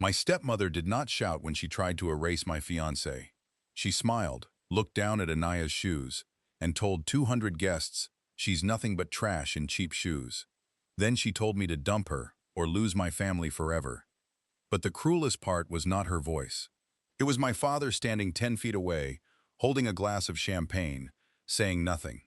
My stepmother did not shout when she tried to erase my fiancé. She smiled, looked down at Anaya's shoes, and told 200 guests, "She's nothing but trash in cheap shoes." Then she told me to dump her or lose my family forever. But the cruelest part was not her voice. It was my father standing 10 feet away, holding a glass of champagne, saying nothing.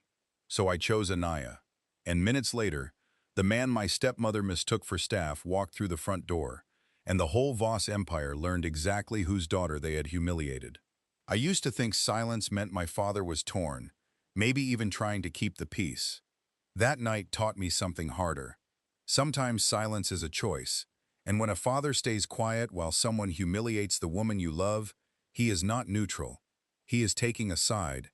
So I chose Anaya. And minutes later, the man my stepmother mistook for staff walked through the front door, and the whole Voss empire learned exactly whose daughter they had humiliated. I used to think silence meant my father was torn, maybe even trying to keep the peace. That night taught me something harder. Sometimes silence is a choice, and when a father stays quiet while someone humiliates the woman you love, he is not neutral. He is taking a side.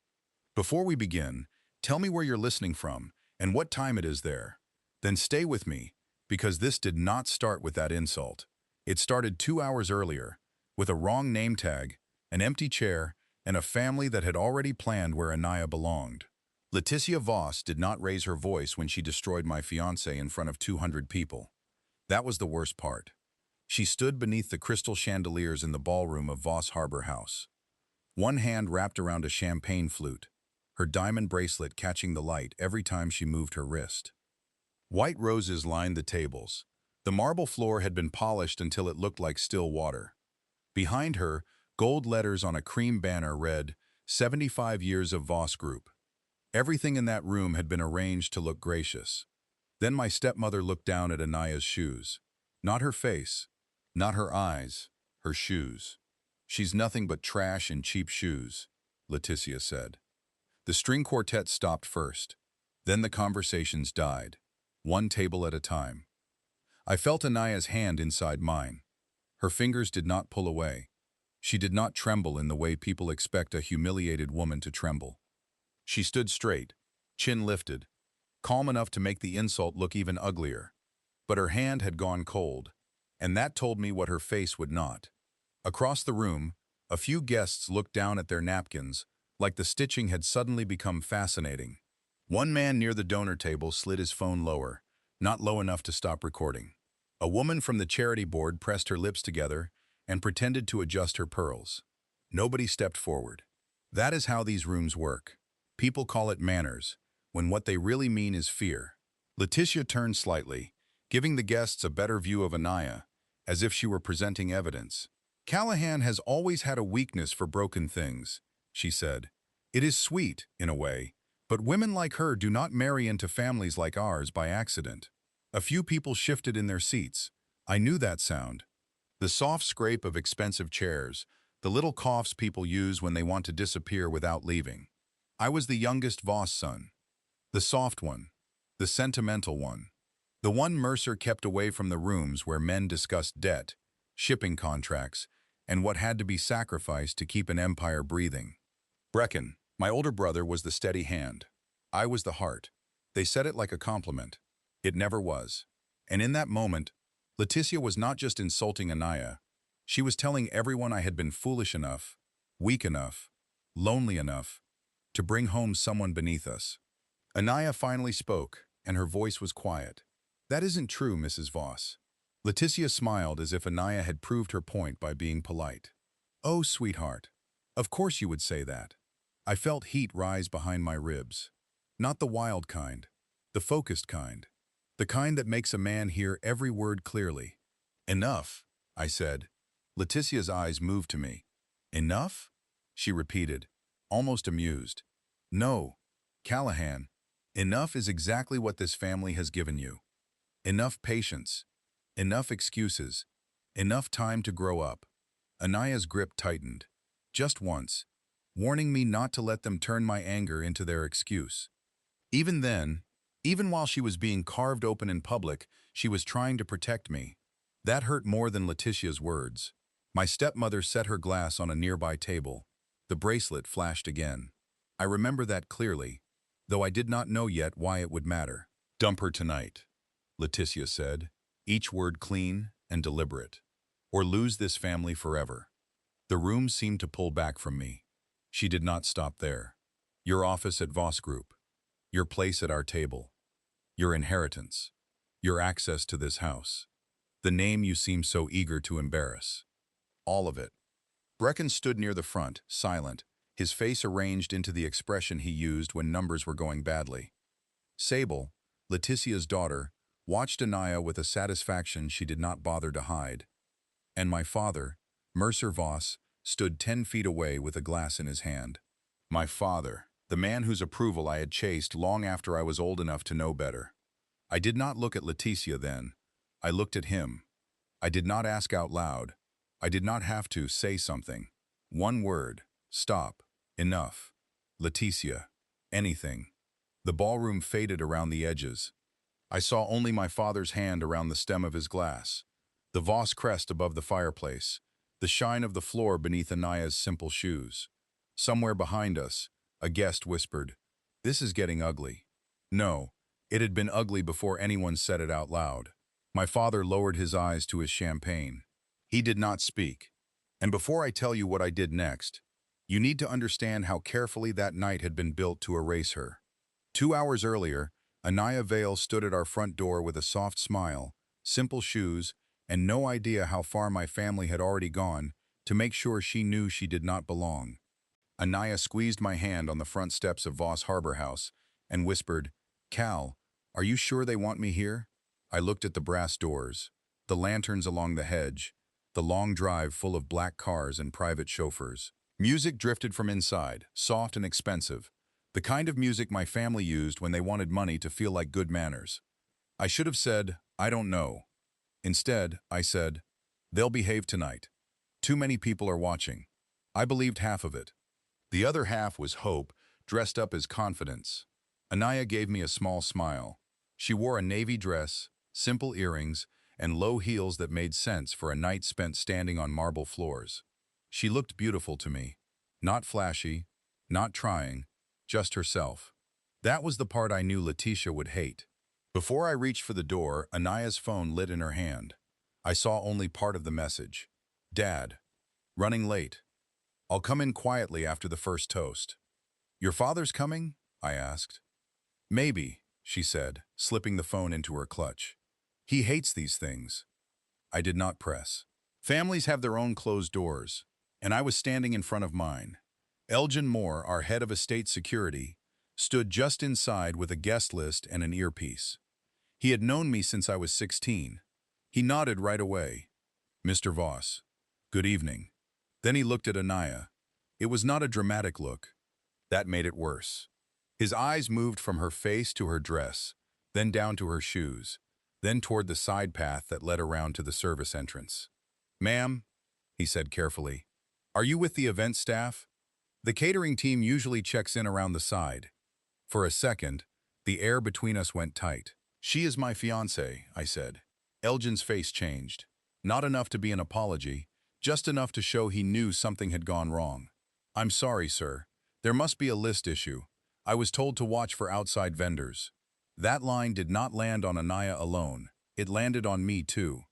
Before we begin, tell me where you're listening from and what time it is there. Then stay with me, because this did not start with that insult. It started 2 hours earlier, with a wrong name tag, an empty chair, and a family that had already planned where Anaya belonged. Leticia Voss did not raise her voice when she destroyed my fiancé in front of 200 people. That was the worst part. She stood beneath the crystal chandeliers in the ballroom of Voss Harbor House. One hand wrapped around a champagne flute, her diamond bracelet catching the light every time she moved her wrist. White roses lined the tables. The marble floor had been polished until it looked like still water. Behind her, gold letters on a cream banner read, "75 years of Voss Group." Everything in that room had been arranged to look gracious. Then my stepmother looked down at Anaya's shoes. Not her face, not her eyes, her shoes. "She's nothing but trash and cheap shoes," Leticia said. The string quartet stopped first. Then the conversations died, one table at a time. I felt Anaya's hand inside mine. Her fingers did not pull away. She did not tremble in the way people expect a humiliated woman to tremble. She stood straight, chin lifted, calm enough to make the insult look even uglier. But her hand had gone cold, and that told me what her face would not. Across the room, a few guests looked down at their napkins, like the stitching had suddenly become fascinating. One man near the donor table slid his phone lower, not low enough to stop recording. A woman from the charity board pressed her lips together and pretended to adjust her pearls. Nobody stepped forward. That is how these rooms work. People call it manners, when what they really mean is fear. Leticia turned slightly, giving the guests a better view of Anaya, as if she were presenting evidence. "Callahan has always had a weakness for broken things," she said. "It is sweet, in a way, but women like her do not marry into families like ours by accident." A few people shifted in their seats. I knew that sound. The soft scrape of expensive chairs, the little coughs people use when they want to disappear without leaving. I was the youngest Voss son. The soft one. The sentimental one. The one Mercer kept away from the rooms where men discussed debt, shipping contracts, and what had to be sacrificed to keep an empire breathing. Brecken, my older brother, was the steady hand. I was the heart. They said it like a compliment. It never was. And in that moment, Leticia was not just insulting Anaya. She was telling everyone I had been foolish enough, weak enough, lonely enough, to bring home someone beneath us. Anaya finally spoke, and her voice was quiet. "That isn't true, Mrs. Voss." Leticia smiled as if Anaya had proved her point by being polite. "Oh, sweetheart, of course you would say that." I felt heat rise behind my ribs. Not the wild kind, the focused kind. The kind that makes a man hear every word clearly. "Enough," I said. Leticia's eyes moved to me. "Enough?" she repeated, almost amused. "No, Callahan, enough is exactly what this family has given you. Enough patience, enough excuses, enough time to grow up." Anaya's grip tightened, just once, warning me not to let them turn my anger into their excuse. Even then, even while she was being carved open in public, she was trying to protect me. That hurt more than Leticia's words. My stepmother set her glass on a nearby table. The bracelet flashed again. I remember that clearly, though I did not know yet why it would matter. "Dump her tonight," Leticia said, each word clean and deliberate. "Or lose this family forever." The room seemed to pull back from me. She did not stop there. "Your office at Voss Group. Your place at our table. Your inheritance. Your access to this house." The name you seem so eager to embarrass. All of it. Brecken stood near the front, silent, his face arranged into the expression he used when numbers were going badly. Sable, Leticia's daughter, watched Anaya with a satisfaction she did not bother to hide. And my father, Mercer Voss, stood 10 feet away with a glass in his hand. My father, the man whose approval I had chased long after I was old enough to know better. I did not look at Leticia then. I looked at him. I did not ask out loud. I did not have to say something. One word. Stop. Enough. Leticia. Anything. The ballroom faded around the edges. I saw only my father's hand around the stem of his glass, the Voss crest above the fireplace, the shine of the floor beneath Anaya's simple shoes. Somewhere behind us, a guest whispered, "This is getting ugly." No, it had been ugly before anyone said it out loud. My father lowered his eyes to his champagne. He did not speak. And before I tell you what I did next, you need to understand how carefully that night had been built to erase her. 2 hours earlier, Anaya Vale stood at our front door with a soft smile, simple shoes, and no idea how far my family had already gone to make sure she knew she did not belong. Anaya squeezed my hand on the front steps of Voss Harbor House and whispered, "Cal, are you sure they want me here?" I looked at the brass doors, the lanterns along the hedge, the long drive full of black cars and private chauffeurs. Music drifted from inside, soft and expensive, the kind of music my family used when they wanted money to feel like good manners. I should have said, "I don't know." Instead, I said, "They'll behave tonight. Too many people are watching." I believed half of it. The other half was hope, dressed up as confidence. Anaya gave me a small smile. She wore a navy dress, simple earrings, and low heels that made sense for a night spent standing on marble floors. She looked beautiful to me. Not flashy, not trying, just herself. That was the part I knew Leticia would hate. Before I reached for the door, Anaya's phone lit in her hand. I saw only part of the message. "Dad. Running late. I'll come in quietly after the first toast." "Your father's coming?" I asked. "Maybe," she said, slipping the phone into her clutch. "He hates these things." I did not press. Families have their own closed doors, and I was standing in front of mine. Elgin Moore, our head of estate security, stood just inside with a guest list and an earpiece. He had known me since I was 16. He nodded right away. "Mr. Voss, good evening." Then he looked at Anaya. It was not a dramatic look. That made it worse. His eyes moved from her face to her dress, then down to her shoes, then toward the side path that led around to the service entrance. "Ma'am," he said carefully, "are you with the event staff? The catering team usually checks in around the side." For a second, the air between us went tight. "She is my fiancée," I said. Elgin's face changed. Not enough to be an apology, just enough to show he knew something had gone wrong. "I'm sorry, sir. There must be a list issue. I was told to watch for outside vendors." That line did not land on Anaya alone. It landed on me too.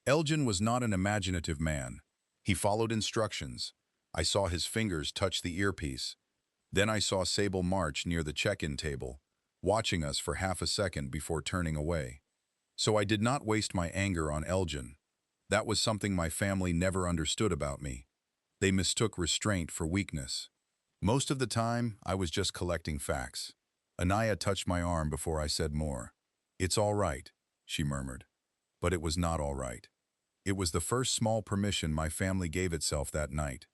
Elgin was not an imaginative man. He followed instructions. I saw his fingers touch the earpiece. Then I saw Sable march near the check-in table, watching us for half a second before turning away. So I did not waste my anger on Elgin. That was something my family never understood about me. They mistook restraint for weakness. Most of the time, I was just collecting facts. Anaya touched my arm before I said more. "It's all right," she murmured. But it was not all right. It was the first small permission my family gave itself that night.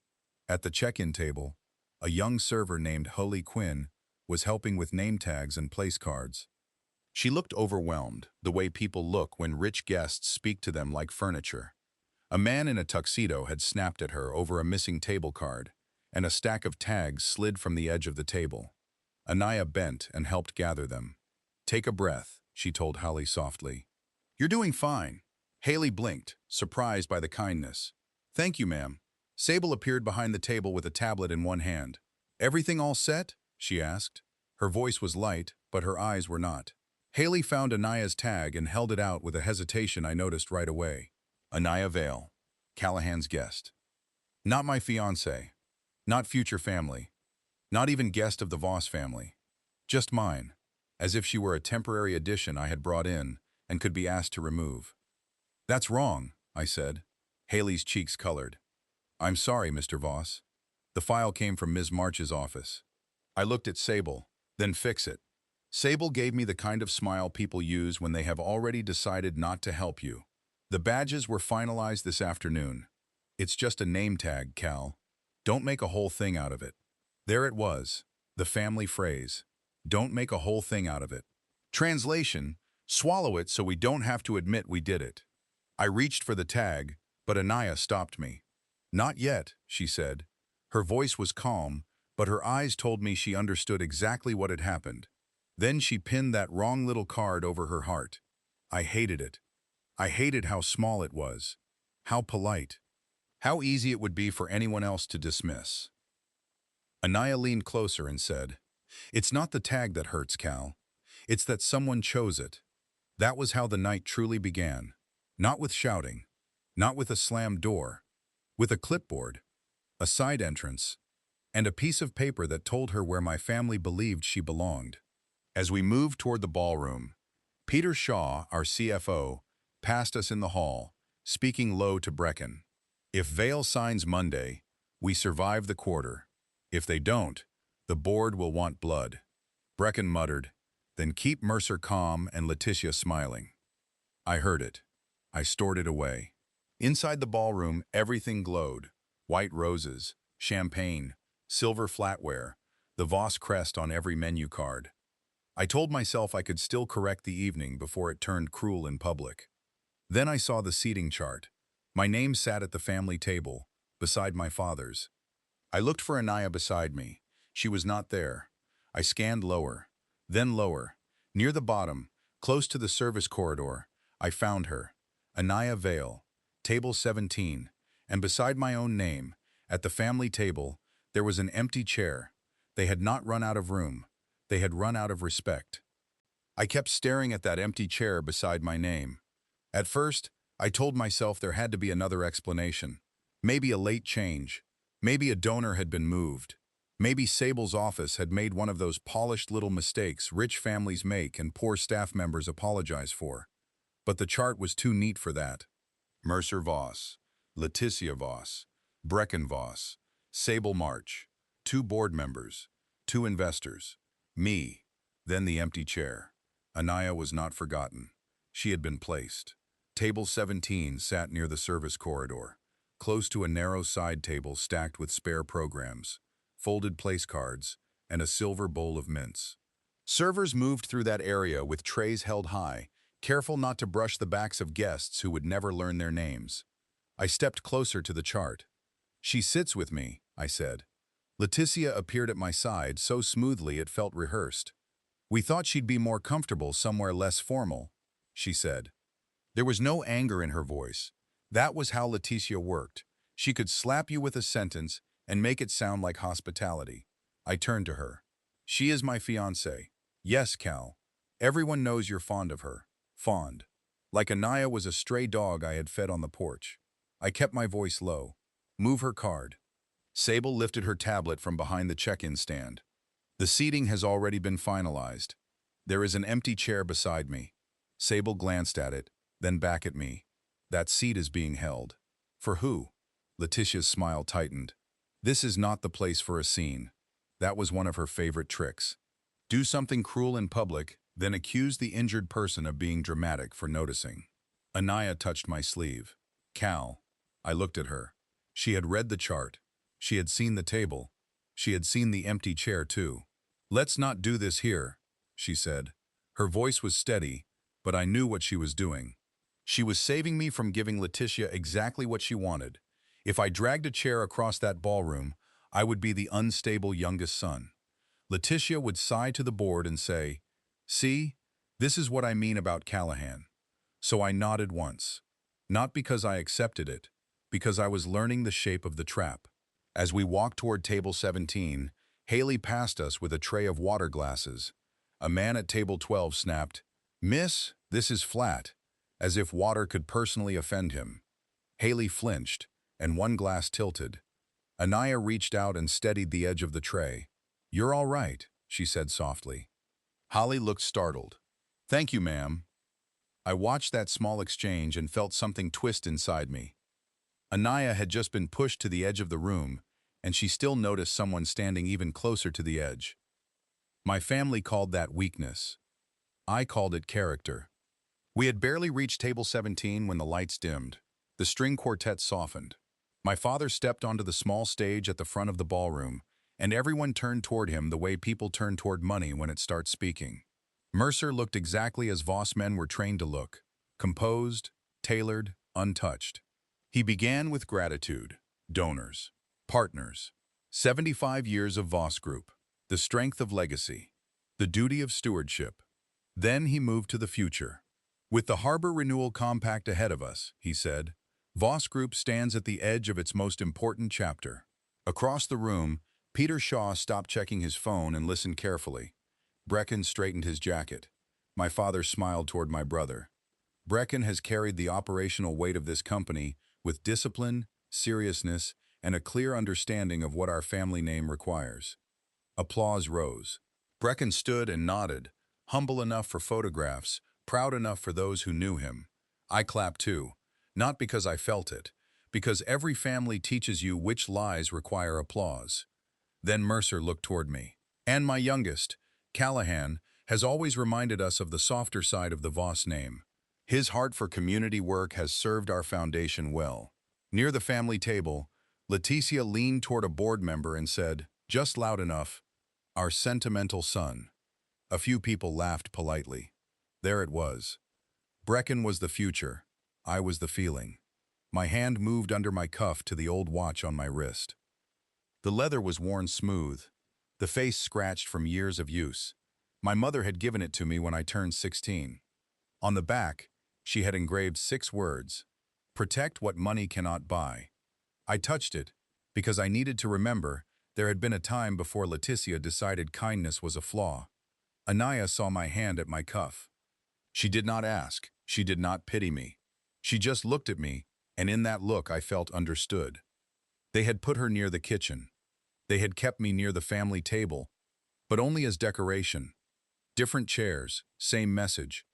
At the check-in table, a young server named Holly Quinn was helping with name tags and place cards. She looked overwhelmed, the way people look when rich guests speak to them like furniture. A man in a tuxedo had snapped at her over a missing table card, and a stack of tags slid from the edge of the table. Anaya bent and helped gather them. "Take a breath," she told Holly softly. "You're doing fine." Haley blinked, surprised by the kindness. "Thank you, ma'am." Sable appeared behind the table with a tablet in one hand. "Everything all set?" she asked. Her voice was light, but her eyes were not. Haley found Anaya's tag and held it out with a hesitation I noticed right away. "Anaya Vale, Callahan's guest. Not my fiancé, not future family, not even guest of the Voss family. Just mine, as if she were a temporary addition I had brought in and could be asked to remove." That's wrong, I said. Haley's cheeks colored. I'm sorry, Mr. Voss. The file came from Ms. March's office. I looked at Sable, then fix it. Sable gave me the kind of smile people use when they have already decided not to help you. The badges were finalized this afternoon. It's just a name tag, Cal. Don't make a whole thing out of it. There it was, the family phrase. Don't make a whole thing out of it. Translation, swallow it so we don't have to admit we did it. I reached for the tag, but Anaya stopped me. Not yet, she said. Her voice was calm, but her eyes told me she understood exactly what had happened. Then she pinned that wrong little card over her heart. I hated it. I hated how small it was, how polite, how easy it would be for anyone else to dismiss. Anaya leaned closer and said, "It's not the tag that hurts, Cal. It's that someone chose it." That was how the night truly began. Not with shouting, not with a slammed door, with a clipboard, a side entrance, and a piece of paper that told her where my family believed she belonged. As we moved toward the ballroom, Peter Shaw, our CFO, passed us in the hall, speaking low to Brecken. If Vale signs Monday, we survive the quarter. If they don't, the board will want blood. Brecken muttered, then keep Mercer calm and Letitia smiling. I heard it. I stored it away. Inside the ballroom, everything glowed. White roses, champagne, silver flatware, the Voss crest on every menu card. I told myself I could still correct the evening before it turned cruel in public. Then I saw the seating chart. My name sat at the family table, beside my father's. I looked for Anaya beside me. She was not there. I scanned lower, then lower. Near the bottom, close to the service corridor, I found her. Anaya Vale, table 17, and beside my own name, at the family table, there was an empty chair. They had not run out of room. They had run out of respect. I kept staring at that empty chair beside my name. At first, I told myself there had to be another explanation. Maybe a late change. Maybe a donor had been moved. Maybe Sable's office had made one of those polished little mistakes rich families make and poor staff members apologize for. But the chart was too neat for that. Mercer Voss, Letitia Voss, Brecken Voss, Sable March, 2 board members, 2 investors, me, then the empty chair. Anaya was not forgotten. She had been placed. Table 17 sat near the service corridor, close to a narrow side table stacked with spare programs, folded place cards, and a silver bowl of mints. Servers moved through that area with trays held high, careful not to brush the backs of guests who would never learn their names. I stepped closer to the chart. "She sits with me," I said. Letitia appeared at my side so smoothly it felt rehearsed. "We thought she'd be more comfortable somewhere less formal," she said. There was no anger in her voice. That was how Letitia worked. She could slap you with a sentence and make it sound like hospitality. I turned to her. "She is my fiancée. Yes, Cal. Everyone knows you're fond of her. Fond. Like Anaya was a stray dog I had fed on the porch." I kept my voice low. "Move her card." Sable lifted her tablet from behind the check-in stand. "The seating has already been finalized. There is an empty chair beside me." Sable glanced at it, then back at me. "That seat is being held." "For who?" Letitia's smile tightened. "This is not the place for a scene." That was one of her favorite tricks. Do something cruel in public, then accuse the injured person of being dramatic for noticing. Anaya touched my sleeve. "Cal." I looked at her. She had read the chart. She had seen the table. She had seen the empty chair too. "Let's not do this here," she said. Her voice was steady, but I knew what she was doing. She was saving me from giving Letitia exactly what she wanted. If I dragged a chair across that ballroom, I would be the unstable youngest son. Letitia would sigh to the board and say, "See, this is what I mean about Callahan." So I nodded once. Not because I accepted it, because I was learning the shape of the trap. As we walked toward table 17, Haley passed us with a tray of water glasses. A man at table 12 snapped, "Miss, this is flat," as if water could personally offend him. Haley flinched, and one glass tilted. Anaya reached out and steadied the edge of the tray. "You're all right," she said softly. Holly looked startled. "Thank you, ma'am." I watched that small exchange and felt something twist inside me. Anaya had just been pushed to the edge of the room, and she still noticed someone standing even closer to the edge. My family called that weakness. I called it character. We had barely reached table 17 when the lights dimmed. The string quartet softened. My father stepped onto the small stage at the front of the ballroom, and everyone turned toward him the way people turn toward money when it starts speaking. Mercer looked exactly as Voss men were trained to look, composed, tailored, untouched. He began with gratitude, donors, partners, 75 years of Voss Group, the strength of legacy, the duty of stewardship. Then he moved to the future. With the Harbor Renewal Compact ahead of us, he said, Voss Group stands at the edge of its most important chapter. Across the room, Peter Shaw stopped checking his phone and listened carefully. Brecken straightened his jacket. My father smiled toward my brother. Brecken has carried the operational weight of this company with discipline, seriousness, and a clear understanding of what our family name requires. Applause rose. Brecken stood and nodded, humble enough for photographs, proud enough for those who knew him. I clapped too, not because I felt it, because every family teaches you which lies require applause. Then Mercer looked toward me. And my youngest, Callahan, has always reminded us of the softer side of the Voss name. His heart for community work has served our foundation well. Near the family table, Leticia leaned toward a board member and said, just loud enough, our sentimental son. A few people laughed politely. There it was. Brecken was the future. I was the feeling. My hand moved under my cuff to the old watch on my wrist. The leather was worn smooth, the face scratched from years of use. My mother had given it to me when I turned 16. On the back, she had engraved 6 words, protect what money cannot buy. I touched it because I needed to remember there had been a time before Leticia decided kindness was a flaw. Anaya saw my hand at my cuff. She did not ask, she did not pity me. She just looked at me, and in that look I felt understood. They had put her near the kitchen. They had kept me near the family table, but only as decoration. Different chairs, same message.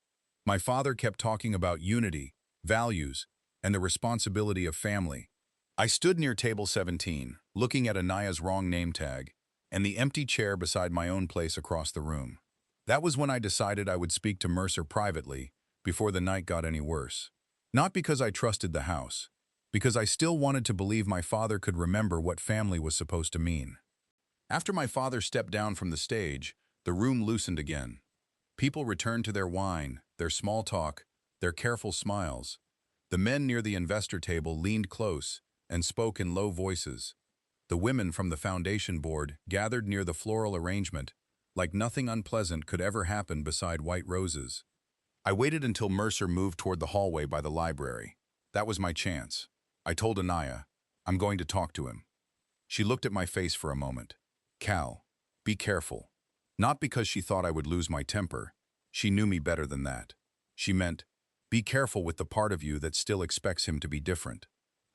My father kept talking about unity, values, and the responsibility of family. I stood near table 17, looking at Anaya's wrong name tag, and the empty chair beside my own place across the room. That was when I decided I would speak to Mercer privately, before the night got any worse. Not because I trusted the house, because I still wanted to believe my father could remember what family was supposed to mean. After my father stepped down from the stage, the room loosened again. People returned to their wine, their small talk, their careful smiles. The men near the investor table leaned close and spoke in low voices. The women from the foundation board gathered near the floral arrangement, like nothing unpleasant could ever happen beside white roses. I waited until Mercer moved toward the hallway by the library. That was my chance. I told Anaya, I'm going to talk to him. She looked at my face for a moment. Cal, be careful. Not because she thought I would lose my temper. She knew me better than that. She meant, be careful with the part of you that still expects him to be different.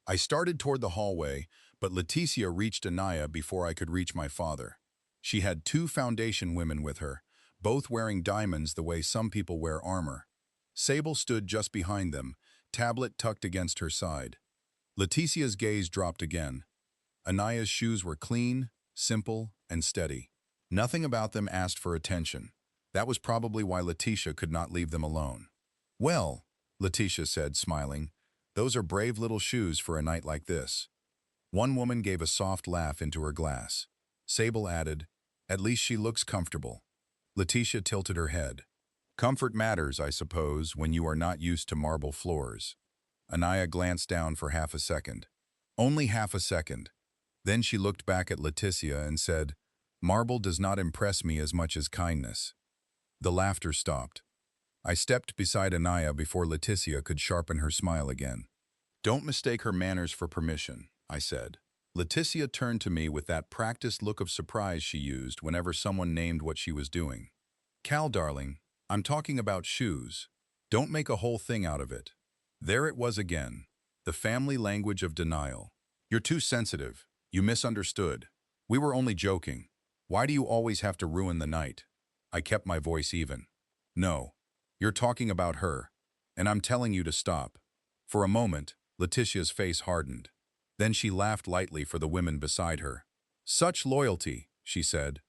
I started toward the hallway, but Leticia reached Anaya before I could reach my father. She had 2 foundation women with her, both wearing diamonds the way some people wear armor. Sable stood just behind them, tablet tucked against her side. Leticia's gaze dropped again. Anaya's shoes were clean, simple, and steady. Nothing about them asked for attention. That was probably why Leticia could not leave them alone. Well, Leticia said, smiling, those are brave little shoes for a night like this. One woman gave a soft laugh into her glass. Sable added, at least she looks comfortable. Leticia tilted her head. Comfort matters, I suppose, when you are not used to marble floors. Anaya glanced down for half a second. Only half a second. Then she looked back at Leticia and said, marble does not impress me as much as kindness. The laughter stopped. I stepped beside Anaya before Leticia could sharpen her smile again. Don't mistake her manners for permission, I said. Leticia turned to me with that practiced look of surprise she used whenever someone named what she was doing. Cal, darling, I'm talking about shoes. Don't make a whole thing out of it. There it was again, the family language of denial. You're too sensitive. You misunderstood. We were only joking. Why do you always have to ruin the night? I kept my voice even. No, you're talking about her. And I'm telling you to stop." For a moment, Letitia's face hardened. Then she laughed lightly for the women beside her. "Such loyalty," she said.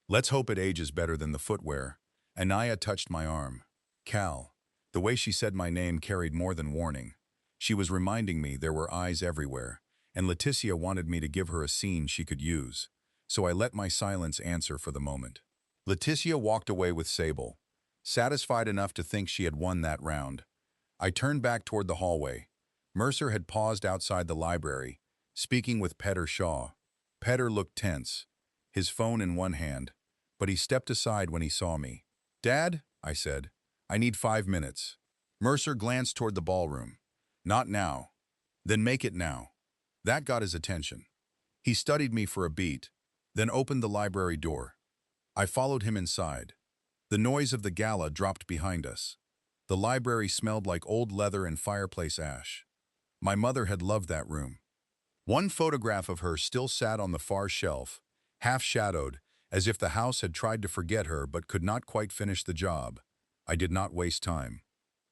"Let's hope it ages better than the footwear." Anaya touched my arm. "Cal." The way she said my name carried more than warning. She was reminding me there were eyes everywhere, and Letitia wanted me to give her a scene she could use. So I let my silence answer for the moment. Letitia walked away with Sable, satisfied enough to think she had won that round. I turned back toward the hallway. Mercer had paused outside the library, speaking with Petter Shaw. Petter looked tense, his phone in one hand, but he stepped aside when he saw me. "Dad," I said, "I need 5 minutes." Mercer glanced toward the ballroom. "Not now." "Then make it now." That got his attention. He studied me for a beat, then opened the library door. I followed him inside. The noise of the gala dropped behind us. The library smelled like old leather and fireplace ash. My mother had loved that room. One photograph of her still sat on the far shelf, half-shadowed, as if the house had tried to forget her but could not quite finish the job. I did not waste time.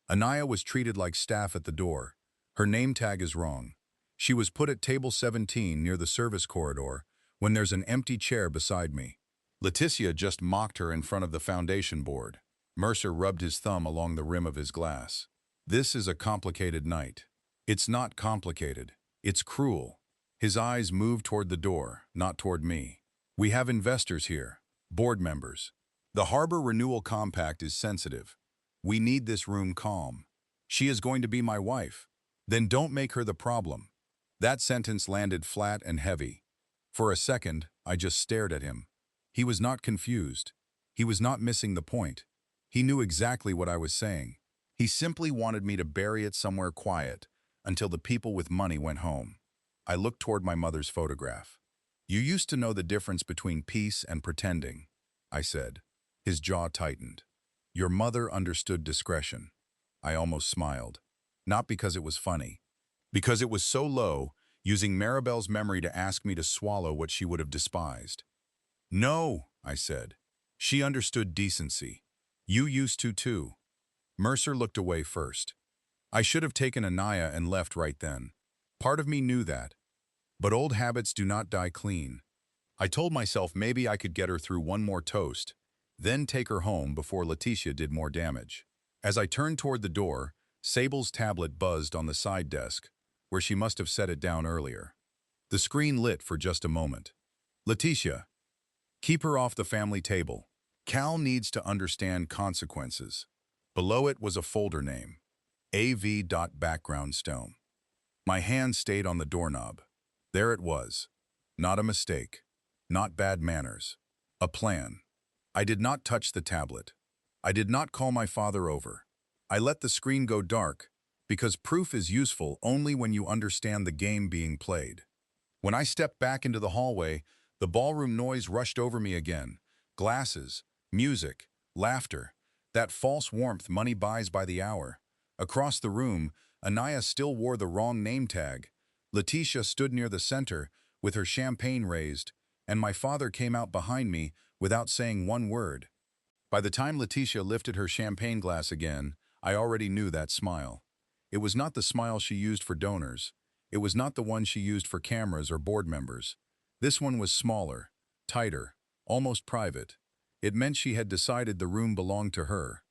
Anaya was treated like staff at the door. Her name tag is wrong. She was put at table 17 near the service corridor when there's an empty chair beside me. Letitia just mocked her in front of the foundation board. Mercer rubbed his thumb along the rim of his glass. "This is a complicated night." "It's not complicated. It's cruel." His eyes moved toward the door, not toward me. "We have investors here, board members. The Harbor Renewal Compact is sensitive. We need this room calm. She is going to be my wife. Then don't make her the problem." That sentence landed flat and heavy. For a second, I just stared at him. He was not confused. He was not missing the point. He knew exactly what I was saying. He simply wanted me to bury it somewhere quiet until the people with money went home. I looked toward my mother's photograph. "You used to know the difference between peace and pretending," I said. His jaw tightened. "Your mother understood discretion." I almost smiled. Not because it was funny. Because it was so low, using Maribel's memory to ask me to swallow what she would have despised. "No," I said. "She understood decency. You used to too." Mercer looked away first. I should have taken Anaya and left right then. Part of me knew that. But old habits do not die clean. I told myself maybe I could get her through one more toast, then take her home before Letitia did more damage. As I turned toward the door, Sable's tablet buzzed on the side desk, where she must have set it down earlier. The screen lit for just a moment. "Letitia, keep her off the family table. Cal needs to understand consequences." Below it was a folder name, AV.backgroundstone. My hand stayed on the doorknob. There it was. Not a mistake. Not bad manners. A plan. I did not touch the tablet. I did not call my father over. I let the screen go dark, because proof is useful only when you understand the game being played. When I stepped back into the hallway, the ballroom noise rushed over me again. Glasses, music, laughter, that false warmth money buys by the hour. Across the room, Anaya still wore the wrong name tag. Letitia stood near the center, with her champagne raised, and my father came out behind me without saying one word. By the time Letitia lifted her champagne glass again, I already knew that smile. It was not the smile she used for donors. It was not the one she used for cameras or board members. This one was smaller, tighter, almost private. It meant she had decided the room belonged to her.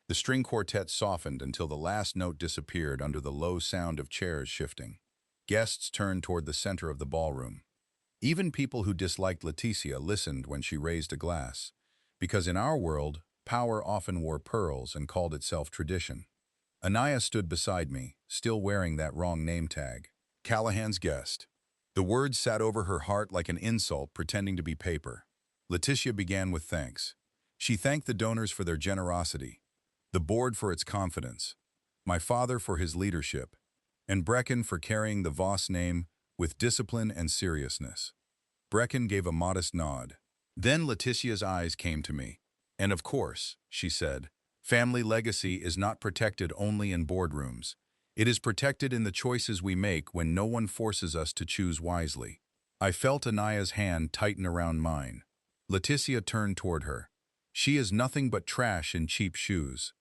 The string quartet softened until the last note disappeared under the low sound of chairs shifting. Guests turned toward the center of the ballroom. Even people who disliked Letitia listened when she raised a glass, because in our world, power often wore pearls and called itself tradition. Anaya stood beside me, still wearing that wrong name tag. Callahan's guest. The words sat over her heart like an insult pretending to be paper. Letitia began with thanks. She thanked the donors for their generosity, the board for its confidence, my father for his leadership, and Brecken for carrying the Voss name with discipline and seriousness. Brecken gave a modest nod. Then Letitia's eyes came to me. "And of course," she said, "family legacy is not protected only in boardrooms. It is protected in the choices we make when no one forces us to choose wisely." I felt Anaya's hand tighten around mine. Letitia turned toward her. "She is nothing but trash in cheap shoes."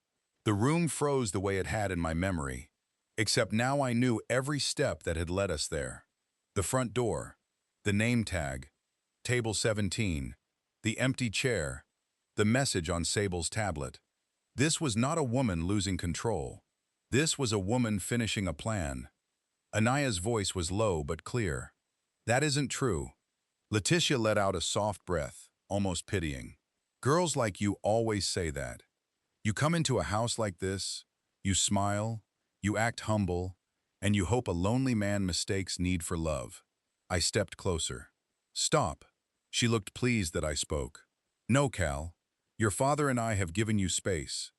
The room froze the way it had in my memory, except now I knew every step that had led us there. The front door, the name tag, table 17, the empty chair, the message on Sable's tablet. This was not a woman losing control. This was a woman finishing a plan. Anaya's voice was low but clear. That isn't true. Letitia let out a soft breath, almost pitying. Girls like you always say that. You come into a house like this, you smile, you act humble, and you hope a lonely man mistakes need for love. I stepped closer. Stop. She looked pleased that I spoke. No, Cal. Your father and I have given you space.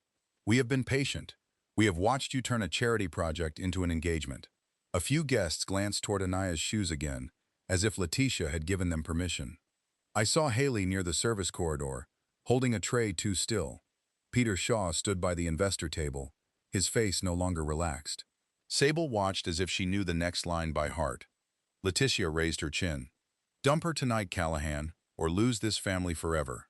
We have been patient. We have watched you turn a charity project into an engagement. A few guests glanced toward Anaya's shoes again, as if Letitia had given them permission. I saw Haley near the service corridor, holding a tray too still. Peter Shaw stood by the investor table, his face no longer relaxed. Sable watched as if she knew the next line by heart. Letitia raised her chin. Dump her tonight, Callahan, or lose this family forever.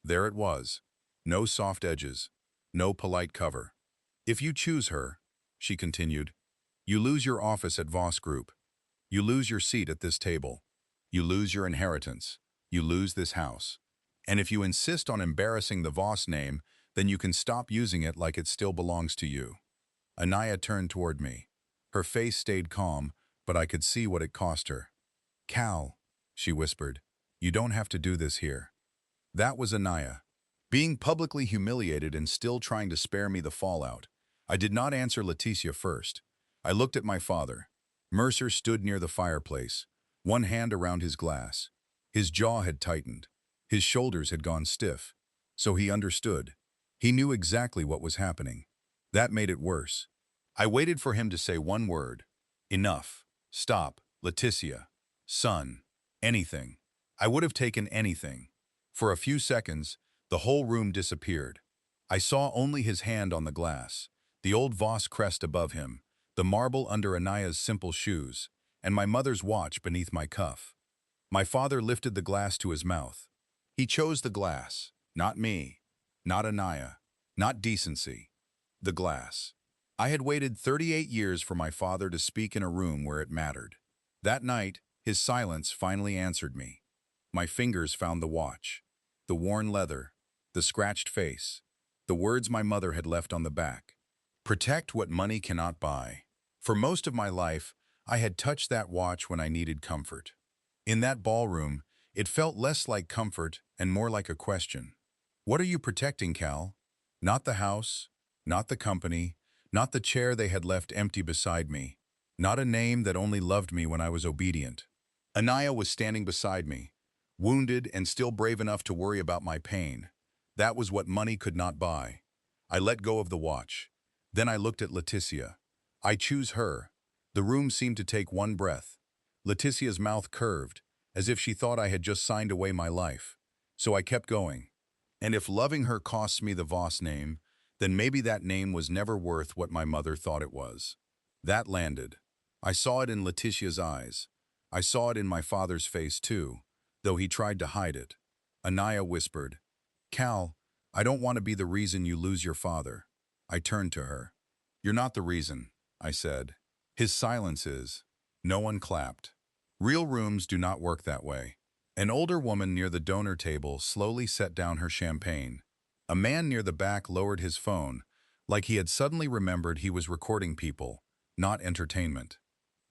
There it was. No soft edges. No polite cover. If you choose her, she continued, you lose your office at Voss Group. You lose your seat at this table. You lose your inheritance. You lose this house. And if you insist on embarrassing the Voss name, then you can stop using it like it still belongs to you. Anaya turned toward me. Her face stayed calm, but I could see what it cost her. Cal, she whispered, you don't have to do this here. That was Anaya, being publicly humiliated and still trying to spare me the fallout. I did not answer Letitia first. I looked at my father. Mercer stood near the fireplace, one hand around his glass. His jaw had tightened. His shoulders had gone stiff. So he understood. He knew exactly what was happening. That made it worse. I waited for him to say one word. Enough. Stop. Letitia. Son. Anything. I would have taken anything. For a few seconds, the whole room disappeared. I saw only his hand on the glass, the old Voss crest above him, the marble under Anaya's simple shoes, and my mother's watch beneath my cuff. My father lifted the glass to his mouth. He chose the glass, not me, not Anaya, not decency. The glass. I had waited 38 years for my father to speak in a room where it mattered. That night, his silence finally answered me. My fingers found the watch, the worn leather, the scratched face, the words my mother had left on the back. Protect what money cannot buy. For most of my life, I had touched that watch when I needed comfort. In that ballroom, it felt less like comfort and more like a question. What are you protecting, Cal? Not the house, not the company, not the chair they had left empty beside me, not a name that only loved me when I was obedient. Anaya was standing beside me, wounded and still brave enough to worry about my pain. That was what money could not buy. I let go of the watch. Then I looked at Letitia. I choose her. The room seemed to take one breath. Letitia's mouth curved, as if she thought I had just signed away my life. So I kept going. And if loving her costs me the Voss name, then maybe that name was never worth what my mother thought it was. That landed. I saw it in Letitia's eyes. I saw it in my father's face too, though he tried to hide it. Anaya whispered, Cal, I don't want to be the reason you lose your father. I turned to her. You're not the reason, I said. His silence is. No one clapped. Real rooms do not work that way. An older woman near the donor table slowly set down her champagne. A man near the back lowered his phone, like he had suddenly remembered he was recording people, not entertainment.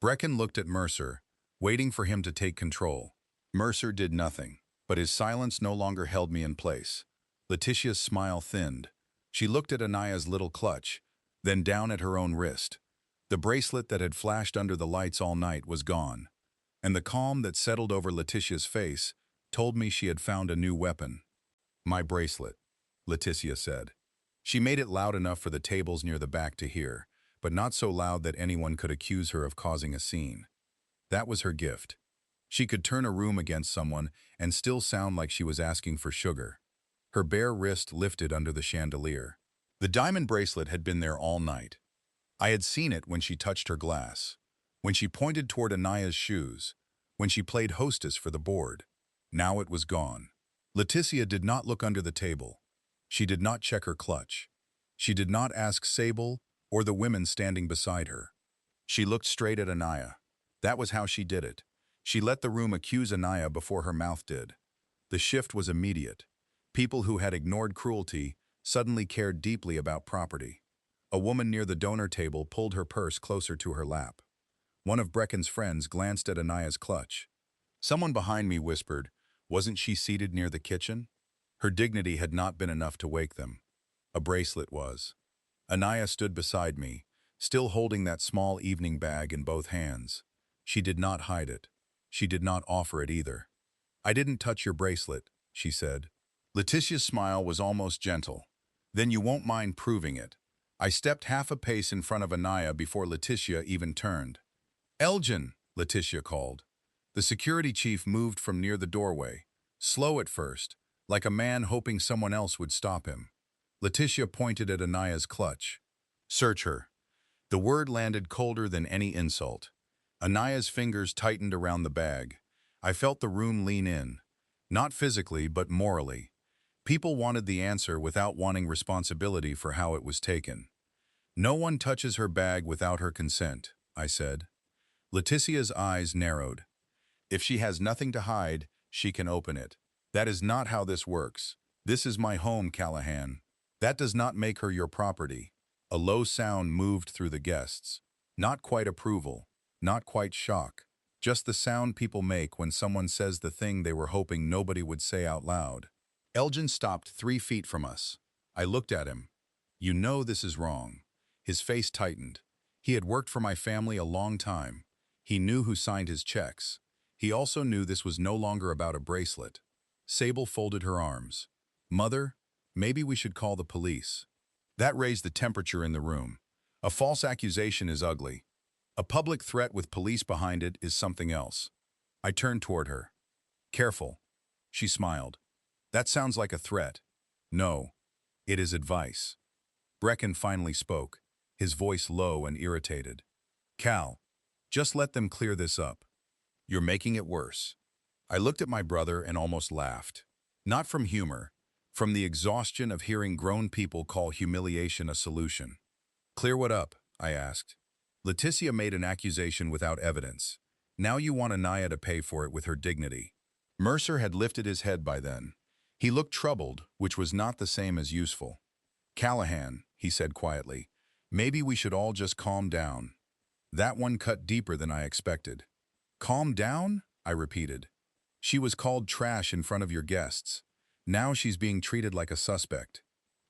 Brecken looked at Mercer, waiting for him to take control. Mercer did nothing, but his silence no longer held me in place. Letitia's smile thinned. She looked at Anaya's little clutch, then down at her own wrist. The bracelet that had flashed under the lights all night was gone, and the calm that settled over Letitia's face told me she had found a new weapon. My bracelet, Letitia said. She made it loud enough for the tables near the back to hear, but not so loud that anyone could accuse her of causing a scene. That was her gift. She could turn a room against someone and still sound like she was asking for sugar. Her bare wrist lifted under the chandelier. The diamond bracelet had been there all night. I had seen it when she touched her glass, when she pointed toward Anaya's shoes, when she played hostess for the board. Now it was gone. Letitia did not look under the table. She did not check her clutch. She did not ask Sable or the women standing beside her. She looked straight at Anaya. That was how she did it. She let the room accuse Anaya before her mouth did. The shift was immediate. People who had ignored cruelty suddenly cared deeply about property. A woman near the donor table pulled her purse closer to her lap. One of Brecken's friends glanced at Anaya's clutch. Someone behind me whispered, "Wasn't she seated near the kitchen?" Her dignity had not been enough to wake them. A bracelet was. Anaya stood beside me, still holding that small evening bag in both hands. She did not hide it. She did not offer it either. "I didn't touch your bracelet," she said. Letitia's smile was almost gentle. "Then you won't mind proving it." I stepped half a pace in front of Anaya before Letitia even turned. "Elgin," Letitia called. The security chief moved from near the doorway, slow at first, like a man hoping someone else would stop him. Letitia pointed at Anaya's clutch. "Search her." The word landed colder than any insult. Anaya's fingers tightened around the bag. I felt the room lean in. Not physically, but morally. People wanted the answer without wanting responsibility for how it was taken. "No one touches her bag without her consent," I said. Letitia's eyes narrowed. "If she has nothing to hide, she can open it. That is not how this works. This is my home, Callahan. That does not make her your property." A low sound moved through the guests. Not quite approval, not quite shock, just the sound people make when someone says the thing they were hoping nobody would say out loud. Elgin stopped 3 feet from us. I looked at him. "You know this is wrong." His face tightened. He had worked for my family a long time. He knew who signed his checks. He also knew this was no longer about a bracelet. Sable folded her arms. "Mother, maybe we should call the police." That raised the temperature in the room. A false accusation is ugly. A public threat with police behind it is something else. I turned toward her. "Careful." She smiled. "That sounds like a threat." "No, it is advice." Brecken finally spoke, his voice low and irritated. "Cal, just let them clear this up. You're making it worse." I looked at my brother and almost laughed. Not from humor, from the exhaustion of hearing grown people call humiliation a solution. "Clear what up?" I asked. "Letitia made an accusation without evidence. Now you want Anaya to pay for it with her dignity." Mercer had lifted his head by then. He looked troubled, which was not the same as useful. "Callahan," he said quietly, "maybe we should all just calm down." That one cut deeper than I expected. "Calm down?" I repeated. "She was called trash in front of your guests. Now she's being treated like a suspect.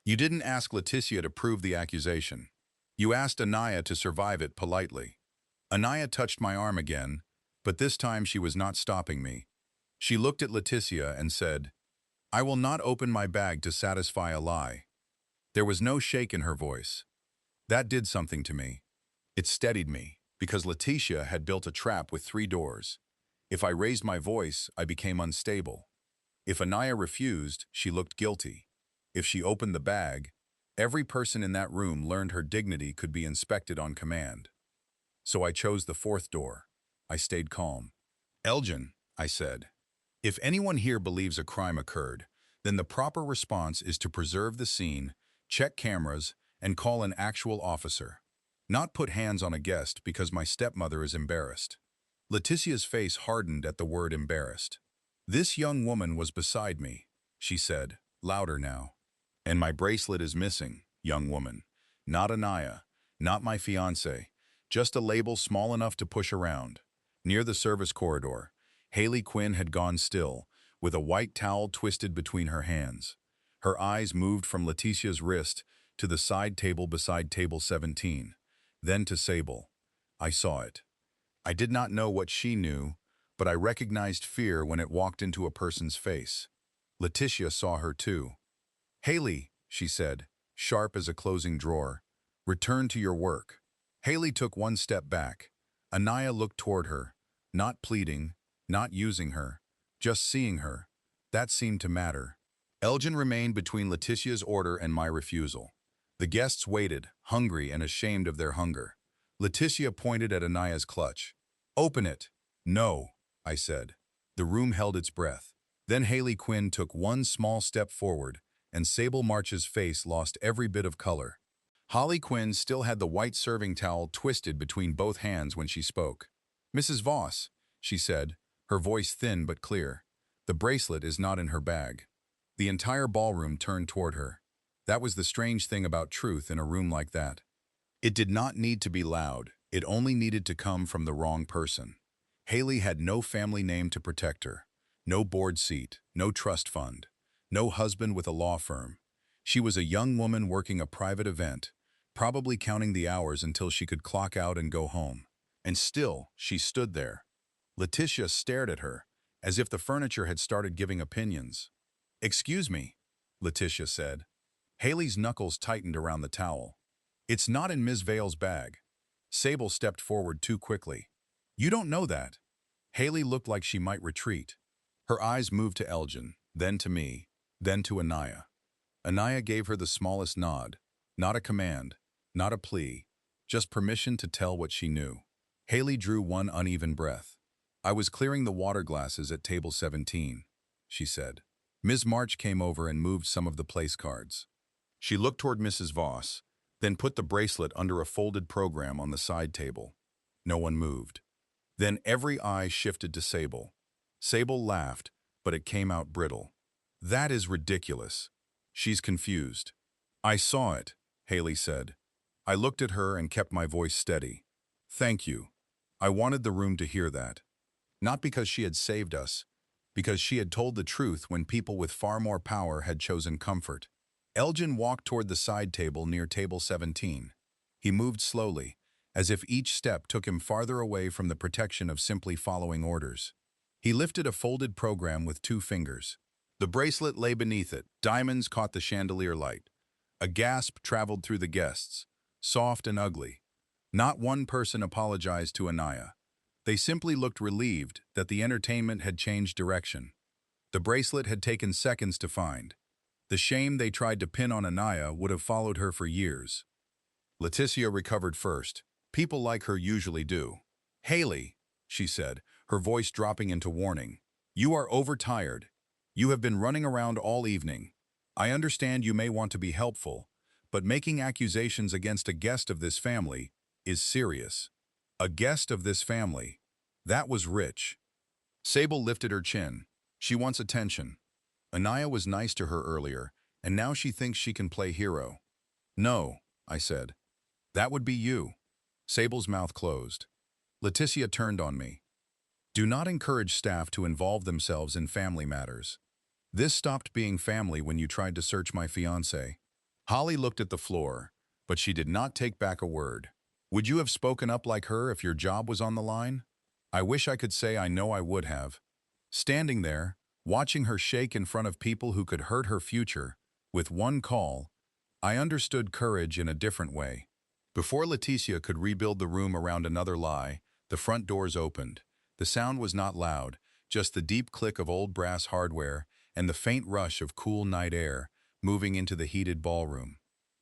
You didn't ask Letitia to prove the accusation. You asked Anaya to survive it politely." Anaya touched my arm again, but this time she was not stopping me. She looked at Letitia and said, "I will not open my bag to satisfy a lie." There was no shake in her voice. That did something to me. It steadied me, because Letitia had built a trap with 3 doors. If I raised my voice, I became unstable. If Anaya refused, she looked guilty. If she opened the bag, every person in that room learned her dignity could be inspected on command. So I chose the 4th door. I stayed calm. "Elgin," I said, "if anyone here believes a crime occurred, then the proper response is to preserve the scene, check cameras, and call an actual officer. Not put hands on a guest because my stepmother is embarrassed." Letitia's face hardened at the word embarrassed. "This young woman was beside me," she said, louder now. "And my bracelet is missing, young woman. Not Anaya, not my fiancé, just a label small enough to push around." Near the service corridor, Haley Quinn had gone still, with a white towel twisted between her hands. Her eyes moved from Letitia's wrist to the side table beside table 17, then to Sable. I saw it. I did not know what she knew, but I recognized fear when it walked into a person's face. Letitia saw her too. "Haley," she said, sharp as a closing drawer, "return to your work." Haley took 1 step back. Anaya looked toward her, not pleading, not using her, just seeing her. That seemed to matter. Elgin remained between Letitia's order and my refusal. The guests waited, hungry and ashamed of their hunger. Letitia pointed at Anaya's clutch. "Open it." "No," I said. The room held its breath. Then Haley Quinn took 1 small step forward and Sable March's face lost every bit of color. Holly Quinn still had the white serving towel twisted between both hands when she spoke. "Mrs. Voss," she said, her voice thin but clear, "the bracelet is not in her bag." The entire ballroom turned toward her. That was the strange thing about truth in a room like that. It did not need to be loud. It only needed to come from the wrong person. Haley had no family name to protect her, no board seat, no trust fund, no husband with a law firm. She was a young woman working a private event, probably counting the hours until she could clock out and go home. And still, she stood there. Letitia stared at her, as if the furniture had started giving opinions. "Excuse me," Letitia said. Haley's knuckles tightened around the towel. "It's not in Ms. Vale's bag." Sable stepped forward too quickly. "You don't know that." Haley looked like she might retreat. Her eyes moved to Elgin, then to me, then to Anaya. Anaya gave her the smallest nod, not a command, not a plea, just permission to tell what she knew. Haley drew one uneven breath. "I was clearing the water glasses at table 17, she said. Ms. March came over and moved some of the place cards. She looked toward Mrs. Voss, then put the bracelet under a folded program on the side table. No one moved. Then every eye shifted to Sable. Sable laughed, but it came out brittle. "That is ridiculous." "She's confused." "I saw it," Haley said. I looked at her and kept my voice steady. "Thank you." I wanted the room to hear that. Not because she had saved us, because she had told the truth when people with far more power had chosen comfort. Elgin walked toward the side table near table 17. He moved slowly, as if each step took him farther away from the protection of simply following orders. He lifted a folded program with 2 fingers. The bracelet lay beneath it. Diamonds caught the chandelier light. A gasp traveled through the guests, soft and ugly. Not one person apologized to Anaya. They simply looked relieved that the entertainment had changed direction. The bracelet had taken seconds to find. The shame they tried to pin on Anaya would have followed her for years. Letitia recovered first. People like her usually do. "Haley," she said, her voice dropping into warning. "You are overtired. You have been running around all evening. I understand you may want to be helpful, but making accusations against a guest of this family is serious." A guest of this family. That was rich. Sable lifted her chin. She wants attention. Anaya was nice to her earlier, and now she thinks she can play hero. "No," I said. "That would be you." Sable's mouth closed. Letitia turned on me. "Do not encourage staff to involve themselves in family matters. This stopped being family when you tried to search my fiancé." Holly looked at the floor, but she did not take back a word. "Would you have spoken up like her if your job was on the line?" I wish I could say I know I would have. Standing there, watching her shake in front of people who could hurt her future, with one call, I understood courage in a different way. Before Letitia could rebuild the room around another lie, the front doors opened. The sound was not loud, just the deep click of old brass hardware and the faint rush of cool night air moving into the heated ballroom.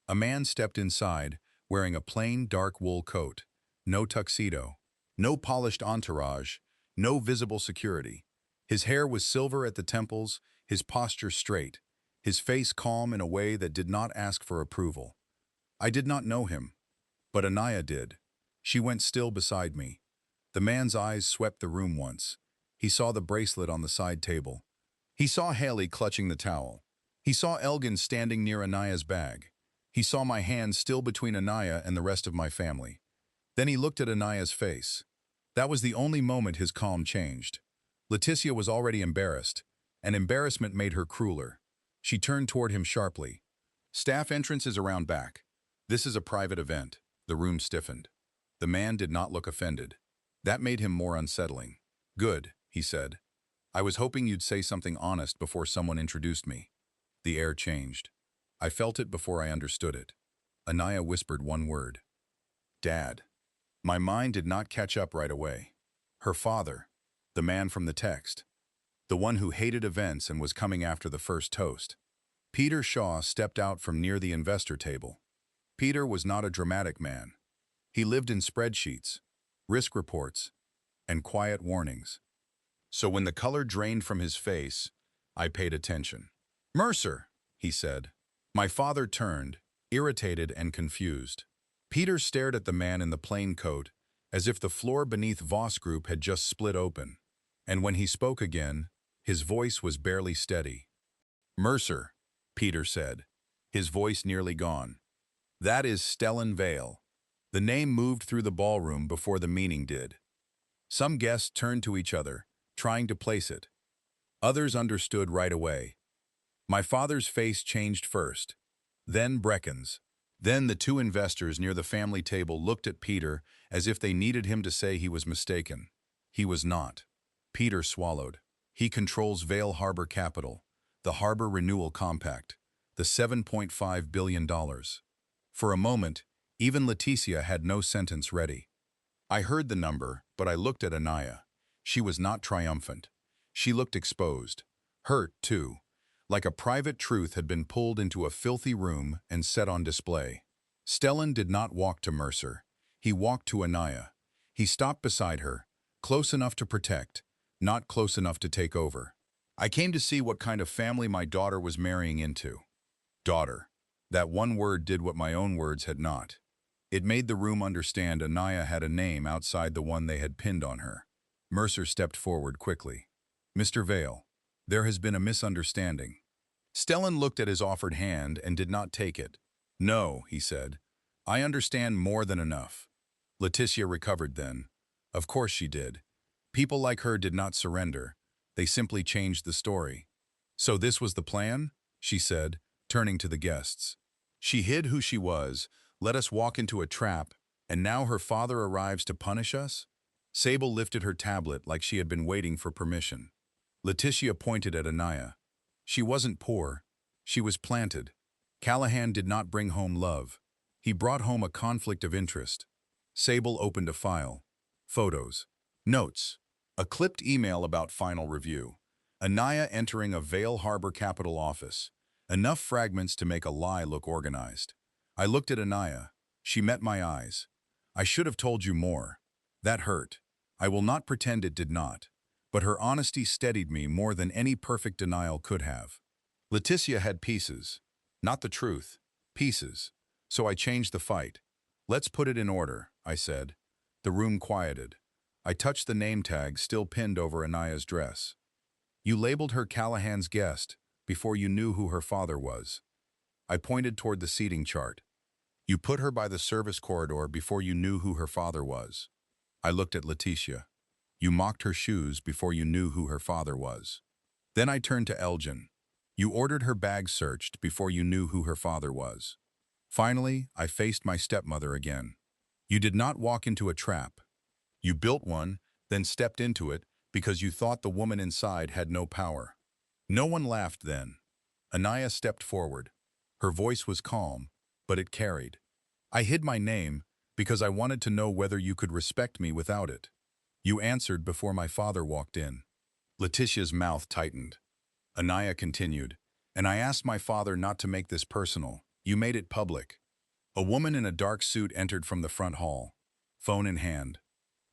A man stepped inside, wearing a plain dark wool coat, no tuxedo, no polished entourage, no visible security. His hair was silver at the temples, his posture straight, his face calm in a way that did not ask for approval. I did not know him, but Anaya did. She went still beside me. The man's eyes swept the room once. He saw the bracelet on the side table. He saw Haley clutching the towel. He saw Elgin standing near Anaya's bag. He saw my hand still between Anaya and the rest of my family. Then he looked at Anaya's face. That was the only moment his calm changed. Letitia was already embarrassed, and embarrassment made her crueler. She turned toward him sharply. "Staff entrance is around back. This is a private event." The room stiffened. The man did not look offended. That made him more unsettling. "Good," he said. "I was hoping you'd say something honest before someone introduced me." The air changed. I felt it before I understood it. Anaya whispered one word. "Dad." My mind did not catch up right away. Her father, the man from the text, the one who hated events and was coming after the first toast. Peter Shaw stepped out from near the investor table. Peter was not a dramatic man. He lived in spreadsheets, risk reports, and quiet warnings. So when the color drained from his face, I paid attention. "Mercer," he said. My father turned, irritated and confused. Peter stared at the man in the plain coat, as if the floor beneath Voss Group had just split open. And when he spoke again, his voice was barely steady. Mercer, Peter said, his voice nearly gone. That is Stellan Vale. The name moved through the ballroom before the meaning did. Some guests turned to each other, trying to place it. Others understood right away. My father's face changed first, then Brecken's. Then the two investors near the family table looked at Peter as if they needed him to say he was mistaken. He was not. Peter swallowed. He controls Vale Harbor Capital, the Harbor Renewal Compact, the $7.5 billion. For a moment, even Leticia had no sentence ready. I heard the number, but I looked at Anaya. She was not triumphant. She looked exposed. Hurt, too. Like a private truth had been pulled into a filthy room and set on display. Stellan did not walk to Mercer. He walked to Anaya. He stopped beside her, close enough to protect, not close enough to take over. I came to see what kind of family my daughter was marrying into. Daughter. That one word did what my own words had not. It made the room understand Anaya had a name outside the one they had pinned on her. Mercer stepped forward quickly. Mr. Vale, there has been a misunderstanding. Stellan looked at his offered hand and did not take it. No, he said. I understand more than enough. Leticia recovered then. Of course she did. People like her did not surrender. They simply changed the story. So this was the plan? She said, turning to the guests. She hid who she was, let us walk into a trap, and now her father arrives to punish us? Sable lifted her tablet like she had been waiting for permission. Leticia pointed at Anaya. She wasn't poor. She was planted. Callahan did not bring home love. He brought home a conflict of interest. Sable opened a file. Photos. Notes. A clipped email about final review. Anaya entering a Vale Harbor Capital office. Enough fragments to make a lie look organized. I looked at Anaya. She met my eyes. I should have told you more. That hurt. I will not pretend it did not. But her honesty steadied me more than any perfect denial could have. Leticia had pieces. Not the truth. Pieces. So I changed the fight. Let's put it in order, I said. The room quieted. I touched the name tag still pinned over Anaya's dress. You labeled her Callahan's guest before you knew who her father was. I pointed toward the seating chart. You put her by the service corridor before you knew who her father was. I looked at Leticia. You mocked her shoes before you knew who her father was. Then I turned to Elgin. You ordered her bag searched before you knew who her father was. Finally, I faced my stepmother again. You did not walk into a trap. You built one, then stepped into it because you thought the woman inside had no power. No one laughed then. Anaya stepped forward. Her voice was calm, but it carried. I hid my name because I wanted to know whether you could respect me without it. You answered before my father walked in. Leticia's mouth tightened. Anaya continued, and I asked my father not to make this personal. You made it public. A woman in a dark suit entered from the front hall, phone in hand.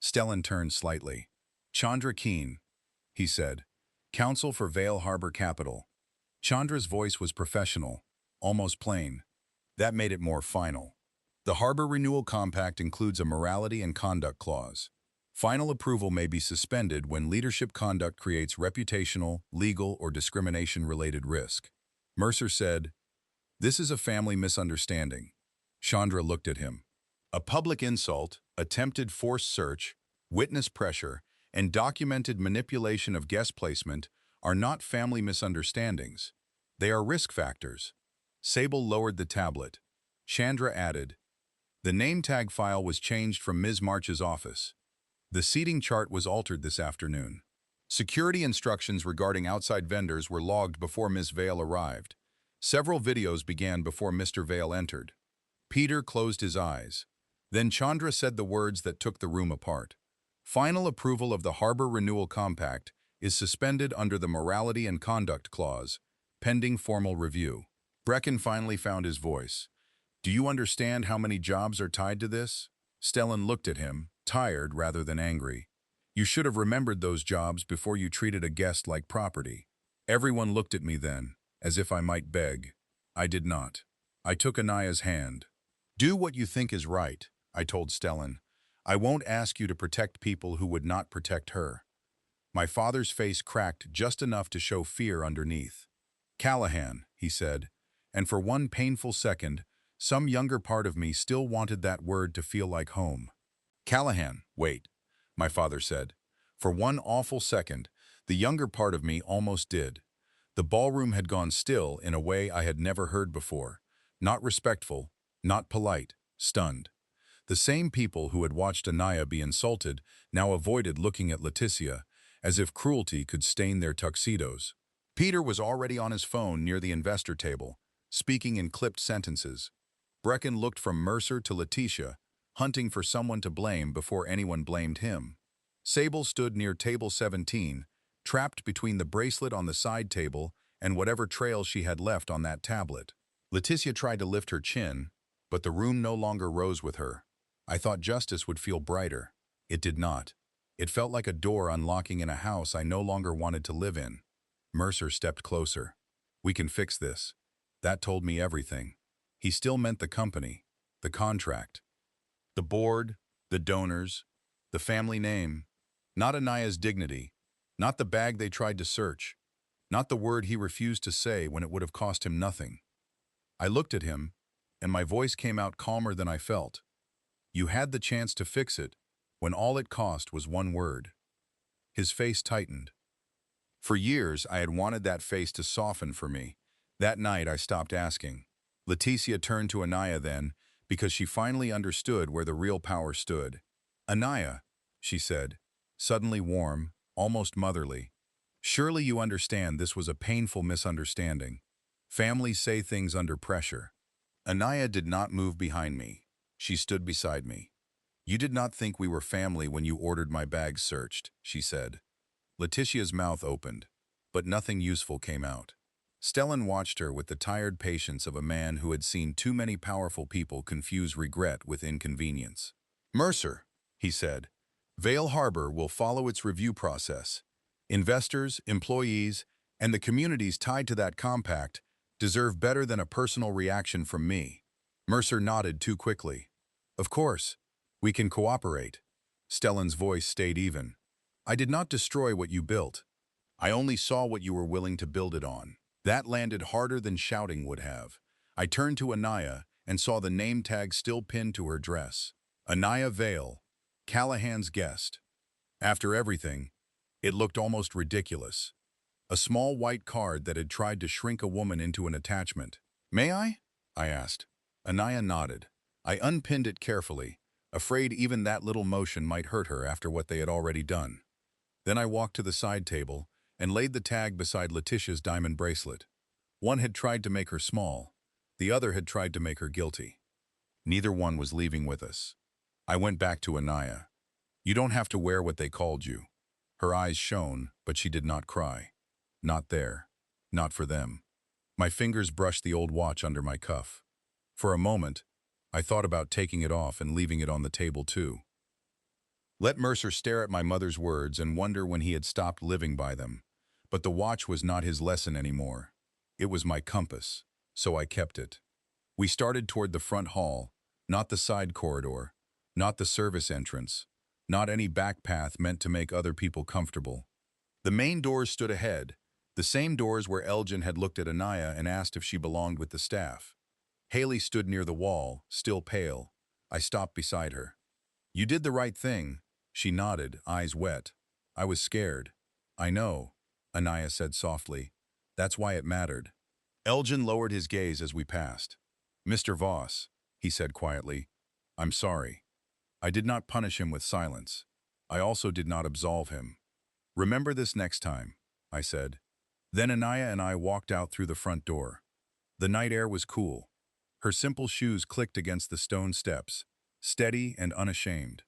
Stellan turned slightly. Chandra Keene, he said, counsel for Vale Harbor Capital. Chandra's voice was professional, almost plain. That made it more final. The Harbor Renewal Compact includes a morality and conduct clause. Final approval may be suspended when leadership conduct creates reputational, legal, or discrimination-related risk. Mercer said, this is a family misunderstanding. Chandra looked at him. A public insult, attempted forced search, witness pressure, and documented manipulation of guest placement are not family misunderstandings. They are risk factors. Sable lowered the tablet. Chandra added, the name tag file was changed from Ms. March's office. The seating chart was altered this afternoon. Security instructions regarding outside vendors were logged before Ms. Vale arrived. Several videos began before Mr. Vale entered. Peter closed his eyes. Then Chandra said the words that took the room apart. Final approval of the Harbor Renewal Compact is suspended under the Morality and Conduct Clause, pending formal review. Brecken finally found his voice. Do you understand how many jobs are tied to this? Stellan looked at him, tired rather than angry. You should have remembered those jobs before you treated a guest like property. Everyone looked at me then, as if I might beg. I did not. I took Anaya's hand. Do what you think is right, I told Stellan. I won't ask you to protect people who would not protect her. My father's face cracked just enough to show fear underneath. Callahan, he said, and for one painful second, some younger part of me still wanted that word to feel like home. Callahan, wait, my father said. For one awful second, the younger part of me almost did. The ballroom had gone still in a way I had never heard before. Not respectful, not polite, stunned. The same people who had watched Anaya be insulted now avoided looking at Leticia, as if cruelty could stain their tuxedos. Peter was already on his phone near the investor table, speaking in clipped sentences. Brecken looked from Mercer to Leticia, hunting for someone to blame before anyone blamed him. Sable stood near table 17, trapped between the bracelet on the side table and whatever trail she had left on that tablet. Leticia tried to lift her chin, but the room no longer rose with her. I thought justice would feel brighter. It did not. It felt like a door unlocking in a house I no longer wanted to live in. Mercer stepped closer. We can fix this. That told me everything. He still meant the company, the contract, the board, the donors, the family name, not Anaya's dignity, not the bag they tried to search, not the word he refused to say when it would have cost him nothing. I looked at him, and my voice came out calmer than I felt. You had the chance to fix it, when all it cost was one word. His face tightened. For years, I had wanted that face to soften for me. That night, I stopped asking. Leticia turned to Anaya then, because she finally understood where the real power stood. Anaya, she said, suddenly warm, almost motherly. Surely you understand this was a painful misunderstanding. Families say things under pressure. Anaya did not move behind me. She stood beside me. You did not think we were family when you ordered my bags searched, she said. Leticia's mouth opened, but nothing useful came out. Stellan watched her with the tired patience of a man who had seen too many powerful people confuse regret with inconvenience. Mercer, he said, Vale Harbor will follow its review process. Investors, employees, and the communities tied to that compact deserve better than a personal reaction from me. Mercer nodded too quickly. Of course, we can cooperate. Stellan's voice stayed even. I did not destroy what you built. I only saw what you were willing to build it on. That landed harder than shouting would have. I turned to Anaya and saw the name tag still pinned to her dress. Anaya Vale, Callahan's guest. After everything, it looked almost ridiculous. A small white card that had tried to shrink a woman into an attachment. May I? I asked. Anaya nodded. I unpinned it carefully, afraid even that little motion might hurt her after what they had already done. Then I walked to the side table and laid the tag beside Leticia's diamond bracelet. One had tried to make her small. The other had tried to make her guilty. Neither one was leaving with us. I went back to Anaya. You don't have to wear what they called you. Her eyes shone, but she did not cry. Not there. Not for them. My fingers brushed the old watch under my cuff. For a moment, I thought about taking it off and leaving it on the table too. Let Mercer stare at my mother's words and wonder when he had stopped living by them. But the watch was not his lesson anymore. It was my compass, so I kept it. We started toward the front hall, not the side corridor, not the service entrance, not any back path meant to make other people comfortable. The main doors stood ahead, the same doors where Elgin had looked at Anaya and asked if she belonged with the staff. Haley stood near the wall, still pale. I stopped beside her. You did the right thing. She nodded, eyes wet. I was scared. I know, Anaya said softly. That's why it mattered. Elgin lowered his gaze as we passed. Mr. Voss, he said quietly, I'm sorry. I did not punish him with silence. I also did not absolve him. Remember this next time, I said. Then Anaya and I walked out through the front door. The night air was cool. Her simple shoes clicked against the stone steps, steady and unashamed.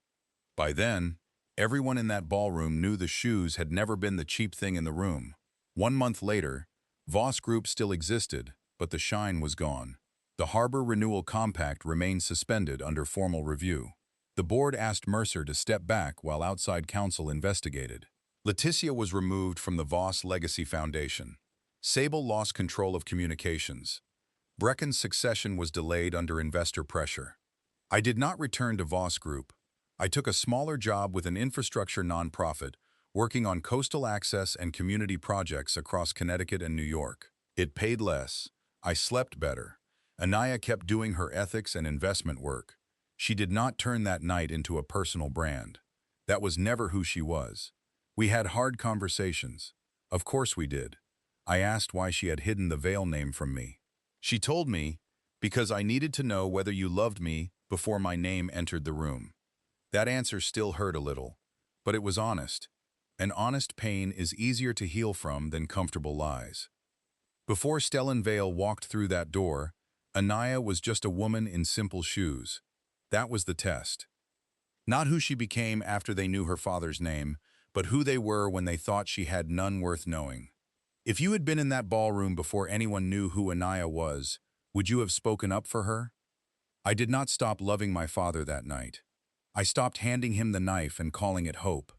By then, everyone in that ballroom knew the shoes had never been the cheap thing in the room. 1 month later, Voss Group still existed, but the shine was gone. The Harbor Renewal Compact remained suspended under formal review. The board asked Mercer to step back while outside counsel investigated. Leticia was removed from the Voss Legacy Foundation. Sable lost control of communications. Brecken's succession was delayed under investor pressure. I did not return to Voss Group. I took a smaller job with an infrastructure nonprofit, working on coastal access and community projects across Connecticut and New York. It paid less. I slept better. Anaya kept doing her ethics and investment work. She did not turn that night into a personal brand. That was never who she was. We had hard conversations. Of course we did. I asked why she had hidden the veil name from me. She told me, because I needed to know whether you loved me before my name entered the room. That answer still hurt a little, but it was honest. And honest pain is easier to heal from than comfortable lies. Before Stellan Vale walked through that door, Anaya was just a woman in simple shoes. That was the test. Not who she became after they knew her father's name, but who they were when they thought she had none worth knowing. If you had been in that ballroom before anyone knew who Anaya was, would you have spoken up for her? I did not stop loving my father that night. I stopped handing him the knife and calling it hope.